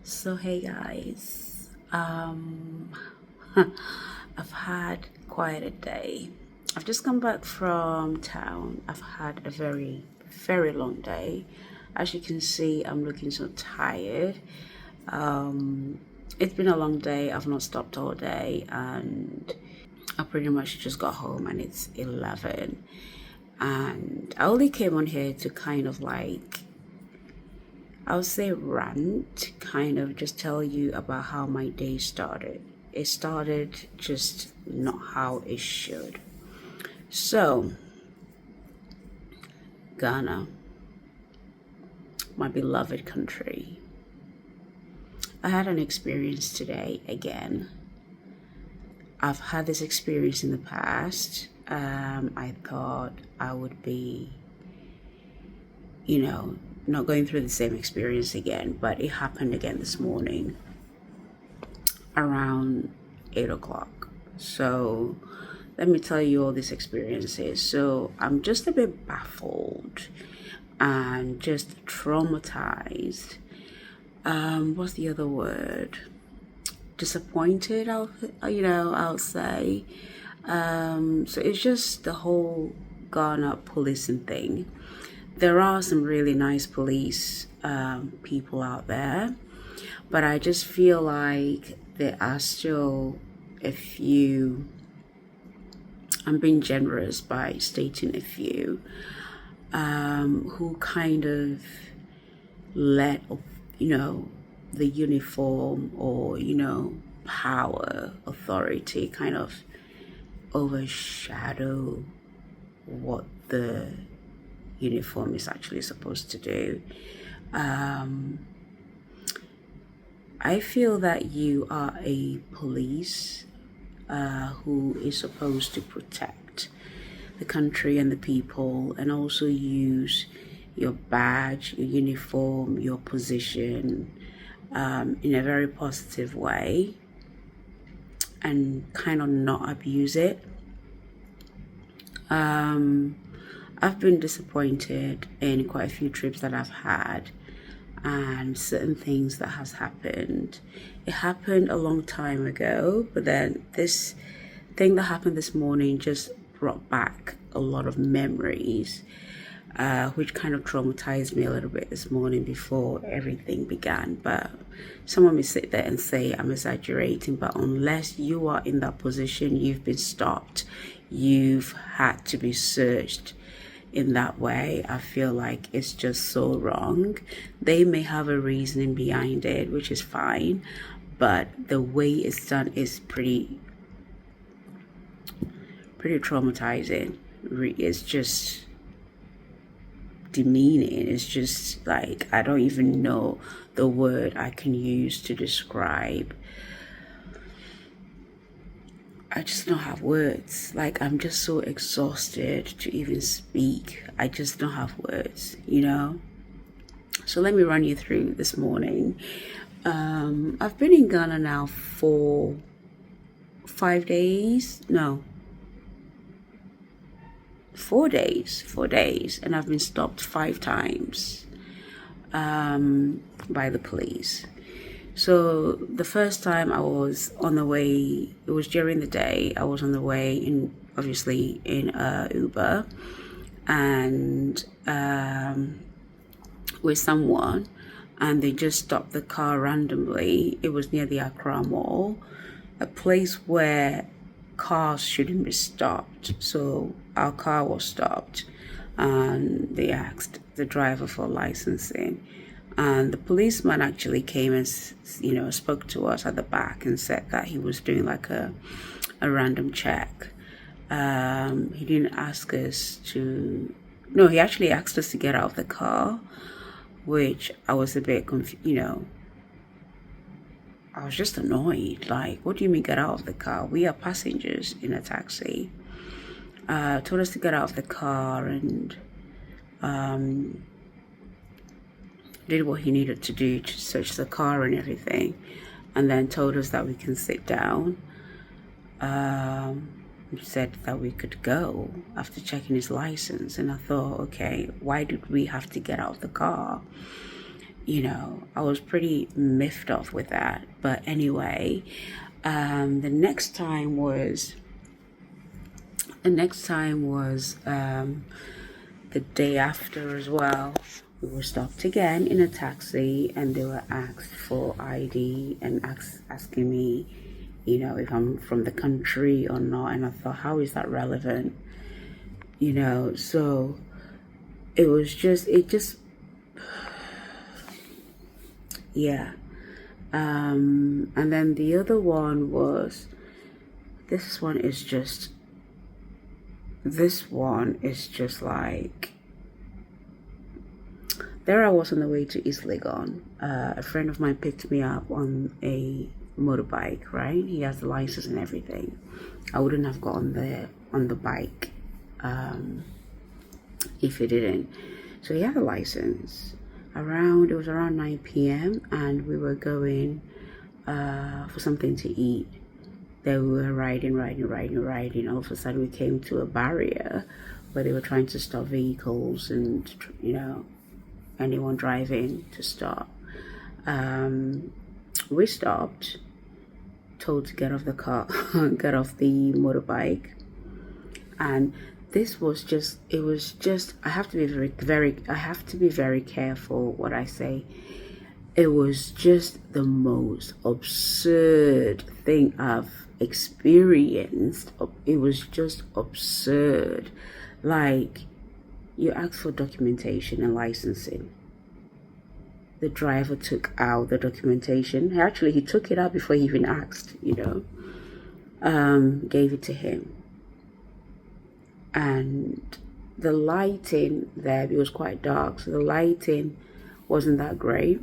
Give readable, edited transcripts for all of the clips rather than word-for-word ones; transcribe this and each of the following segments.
So hey guys, I've had quite a day. I've just come back from town. I've had a very long day. As you can see, I'm looking so tired. It's been a long day. I've not stopped all day, and I pretty much just got home, and it's 11. And I only came on here to kind of like I would say rant, kind of just tell you about how my day started. It started just not how it should. So, Ghana, my beloved country. I had an experience today again. I've had this experience in the past. I thought I would be, not going through the same experience again, but it happened again this morning around 8 o'clock. So let me tell you all these experiences. So I'm just a bit baffled and just traumatized. What's the other word? Disappointed, I'll say. So it's just the whole Ghana policing thing. There are some really nice police people out there, but I just feel like there are still a few. I'm being generous by stating a few who kind of let the uniform or power authority kind of overshadow what the uniform is actually supposed to do. I feel that you are a police who is supposed to protect the country and the people, and also use your badge, your uniform, your position in a very positive way, and kind of not abuse it. I've been disappointed in quite a few trips that I've had, and certain things that has happened. It happened a long time ago, but then this thing that happened this morning just brought back a lot of memories, which kind of traumatized me a little bit this morning before everything began. But someone may sit there and say I'm exaggerating, but unless you are in that position, you've been stopped, you've had to be searched in that way, I feel like it's just so wrong. They may have a reasoning behind it, which is fine, but the way it's done is pretty traumatizing. It's just demeaning. It's just like, I don't even know the word I can use to describe. I just don't have words. Like, I'm just so exhausted to even speak. I just don't have words, So let me run you through this morning. I've been in Ghana now for 5 days. No, 4 days. 4 days. And I've been stopped 5 times by the police. So the first time I was on the way, it was during the day. I was on the way obviously in Uber, and with someone, and they just stopped the car randomly. It was near the Accra Mall, a place where cars shouldn't be stopped. So our car was stopped, and they asked the driver for licensing. And the policeman actually came and spoke to us at the back and said that he was doing like a random check. He didn't ask us to. No, he actually asked us to get out of the car, which I was a bit confused. I was just annoyed. Like, what do you mean get out of the car? We are passengers in a taxi. Told us to get out of the car, and did what he needed to do to search the car and everything, and then told us that we can sit down. Said that we could go after checking his license, and I thought, okay, why did we have to get out of the car? I was pretty miffed off with that. But anyway, the next time was the day after as well. We were stopped again in a taxi, and they were asked for ID and asking me, if I'm from the country or not. And I thought, how is that relevant? So it just, yeah. And then the other one was, this one is just like, there I was on the way to East Legon. A friend of mine picked me up on a motorbike, right? He has the license and everything. I wouldn't have gone there on the bike if he didn't. So he had a license. It was around 9 p.m. and we were going for something to eat. Then we were riding. All of a sudden we came to a barrier where they were trying to stop vehicles and, anyone driving to stop. We stopped, told to get off the car, get off the motorbike. And this was just, I have to be very careful what I say. It was just the most absurd thing I've experienced. It was just absurd. Like, you ask for documentation and licensing. The driver took out the documentation. Actually, he took it out before he even asked, gave it to him. And the lighting there, it was quite dark, so the lighting wasn't that great.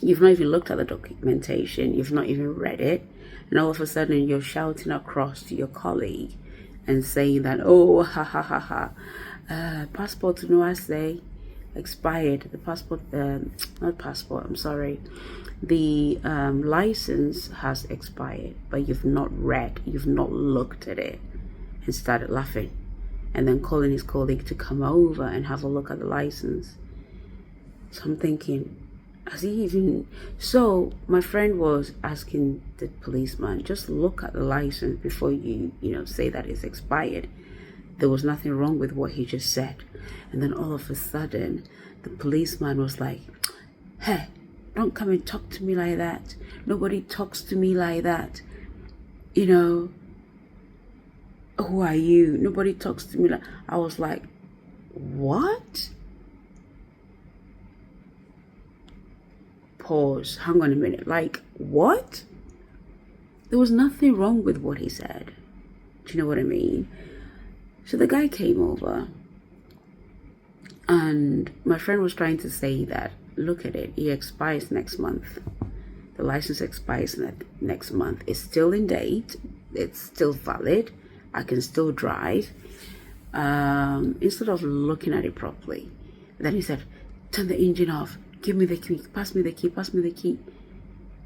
You've not even looked at the documentation, you've not even read it, and all of a sudden you're shouting across to your colleague and saying that, oh, ha ha ha ha, passport no I say expired. The passport, not passport, I'm sorry, the license has expired, but you've not looked at it, and started laughing, and then calling his colleague to come over and have a look at the license. So I'm thinking, has he even... So my friend was asking the policeman, just look at the license before you say that it's expired. There was nothing wrong with what he just said. And then all of a sudden, the policeman was like, hey, don't come and talk to me like that. Nobody talks to me like that. Who are you? Nobody talks to me like... I was like, what? Pause. Hang on a minute. Like, what? There was nothing wrong with what he said. Do you know what I mean? So the guy came over, and my friend was trying to say that, look at it, it expires next month. The license expires next month. It's still in date. It's still valid. I can still drive. Instead of looking at it properly, then he said, turn the engine off. Give me the key. Pass me the key.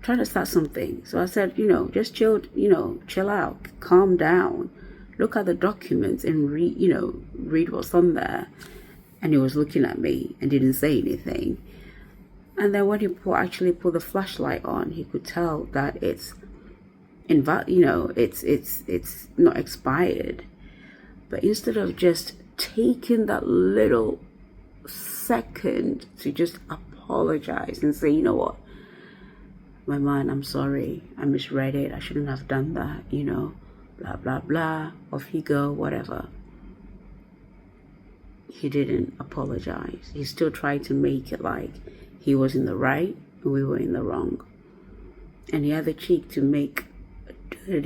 Trying to start something. So I said, just chill out. Calm down. Look at the documents and read what's on there. And he was looking at me and didn't say anything. And then when he actually put the flashlight on, he could tell that it's not expired. But instead of just taking that little second to just apologize and say, you know what, my man, I'm sorry, I misread it, I shouldn't have done that, blah blah blah, off you go, whatever. He didn't apologize. He still tried to make it like he was in the right and we were in the wrong. And he had the cheek to make a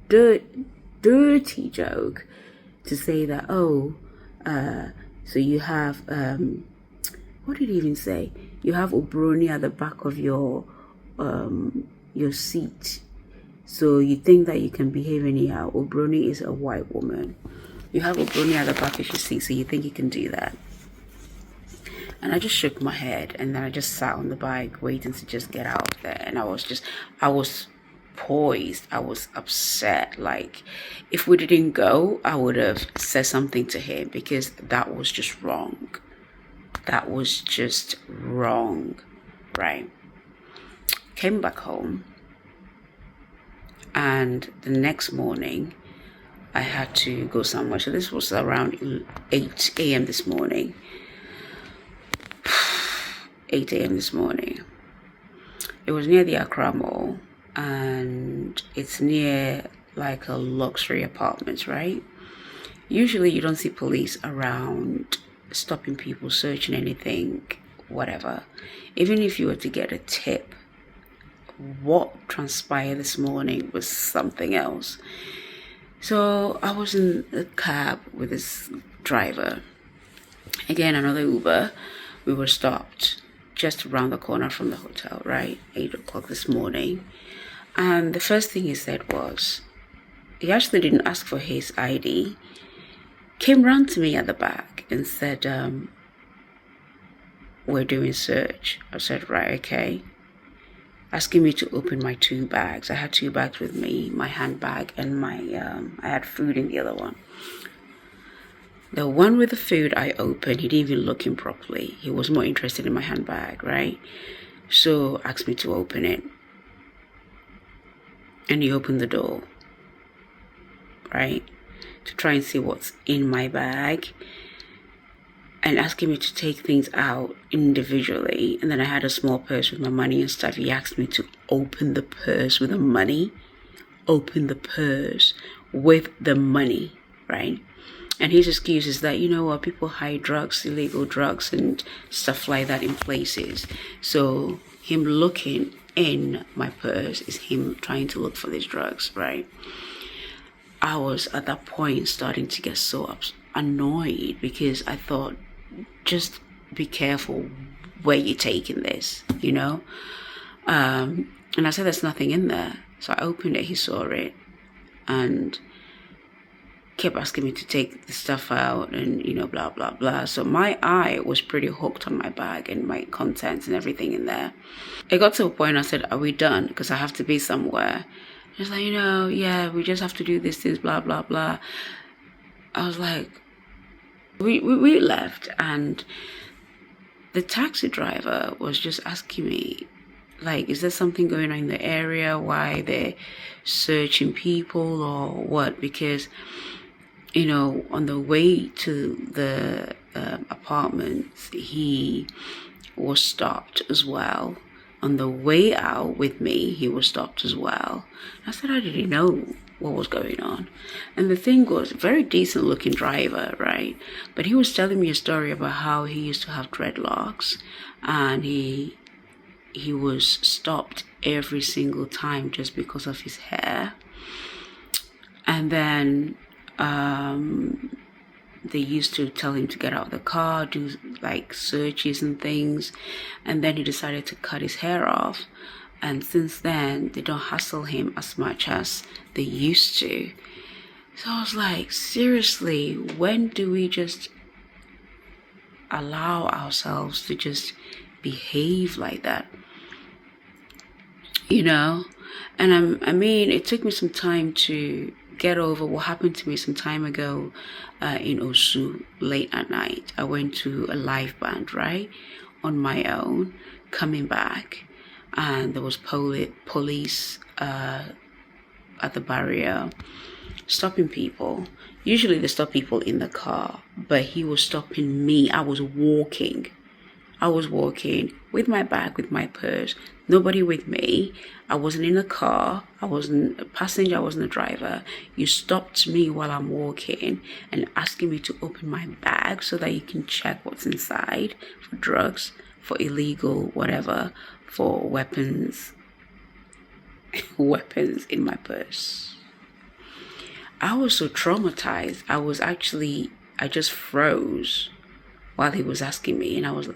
dirty joke to say that, so you have, what did he even say? You have Obroni at the back of your seat. So you think that you can behave anyhow. Obroni is a white woman. You have Obroni at the back of your seat, so you think you can do that. And I just shook my head, and then I just sat on the bike waiting to just get out of there. And I was poised. I was upset. Like, if we didn't go, I would have said something to him because that was just wrong. that was just wrong, right? Came back home, and the next morning I had to go somewhere. So this was around 8 a.m. this morning. 8 a.m. this morning. It was near the Accra Mall, and it's near like a luxury apartment, right? Usually you don't see police around stopping people, searching anything, whatever. Even if you were to get a tip, what transpired this morning was something else. So I was in a cab with this driver. Again, another Uber. We were stopped just around the corner from the hotel, right? 8 o'clock this morning. And the first thing he said was, he actually didn't ask for his ID, came round to me at the back and said, we're doing search. I said, right, okay. Asking me to open my 2 bags. I had 2 bags with me, my handbag and my, I had food in the other one. The one with the food I opened, he didn't even look in properly. He was more interested in my handbag, right? So asked me to open it. And he opened the door, right? To try and see what's in my bag. And asking me to take things out individually. And then I had a small purse with my money and stuff. He asked me to open the purse with the money. Open the purse with the money, right? And his excuse is that, you know what, people hide drugs, illegal drugs and stuff like that in places. So him looking in my purse is him trying to look for these drugs, right? I was at that point starting to get so annoyed because I thought, just be careful where you're taking this, you know? And I said, there's nothing in there. So I opened it, he saw it, and kept asking me to take the stuff out and, you know, blah, blah, blah. So my eye was pretty hooked on my bag and my contents and everything in there. It got to a point I said, are we done? Because I have to be somewhere. He's like, you know, yeah, we just have to do these things, blah, blah, blah. I was like, we left, and the taxi driver was just asking me, like, is there something going on in the area? Why they're searching people or what? Because, you know, on the way to the apartments, he was stopped as well. On the way out with me, he was stopped as well. I said, I didn't know what was going on. And the thing was, very decent looking driver, right? But he was telling me a story about how he used to have dreadlocks, and he was stopped every single time just because of his hair. And then they used to tell him to get out of the car, do like searches and things, and then he decided to cut his hair off. And since then, they don't hassle him as much as they used to. So I was like, seriously, when do we just allow ourselves to just behave like that? You know? And I mean, it took me some time to get over what happened to me some time ago in Osu late at night. I went to a live band, right? On my own, coming back. And there was police at the barrier stopping people. Usually they stop people in the car, but he was stopping me. I was walking with my bag, with my purse, nobody with me. I wasn't in a car. I wasn't a passenger. I wasn't a driver. You stopped me while I'm walking and asking me to open my bag so that you can check what's inside for drugs, for illegal, whatever, for weapons in my purse. I was so traumatized. I just froze while he was asking me, and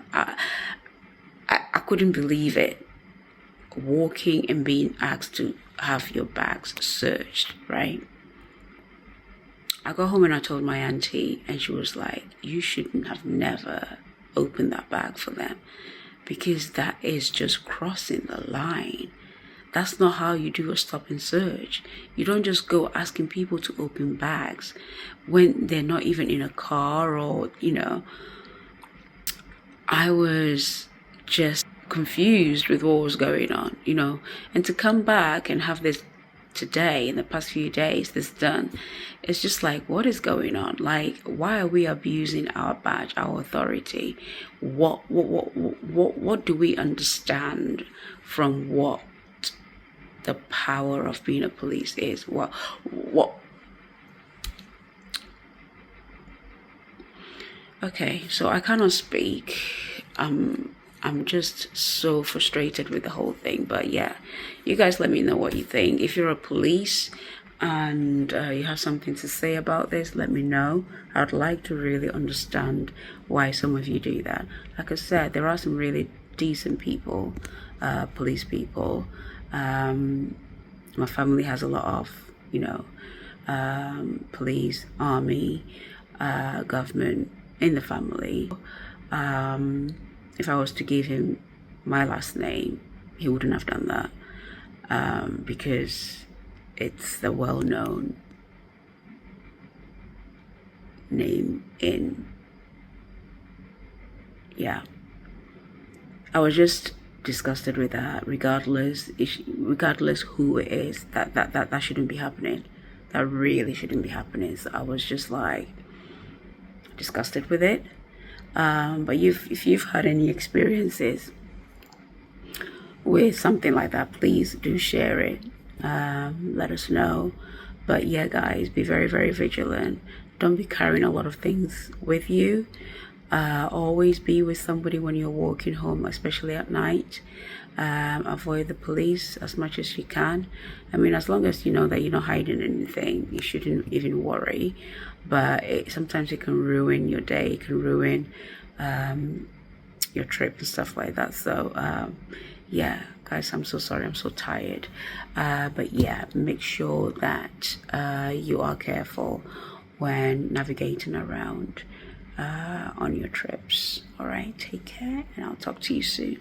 I couldn't believe it. Walking and being asked to have your bags searched, right? I got home and I told my auntie, and she was like, you shouldn't have never opened that bag for them, because that is just crossing the line. That's not how you do a stop and search. You don't just go asking people to open bags when they're not even in a car, or, you know. I was just confused with what was going on, and to come back and have this today, in the past few days, this done, it's just like, what is going on? Like, why are we abusing our badge, our authority? What do we understand from what the power of being a police is? What Okay, so I cannot speak. I'm just so frustrated with the whole thing. But yeah, you guys let me know what you think. If you're a police and you have something to say about this, let me know. I'd like to really understand why some of you do that. Like I said, there are some really decent people, police people. My family has a lot of, police, army, government in the family. If I was to give him my last name, he wouldn't have done that, because it's the well-known name in, I was just disgusted with that. Regardless who it is, that shouldn't be happening. That really shouldn't be happening. So I was just like disgusted with it. But if you've had any experiences with something like that, please do share it. Let us know. But yeah, guys, be very, very vigilant. Don't be carrying a lot of things with you. Always be with somebody when you're walking home, especially at night. Avoid the police as much as you can. I mean, as long as you know that you're not hiding anything, you shouldn't even worry. But sometimes it can ruin your day. It can ruin your trip and stuff like that. So yeah, guys, I'm so sorry. I'm so tired. But yeah, make sure that you are careful when navigating around on your trips. All right, take care, and I'll talk to you soon.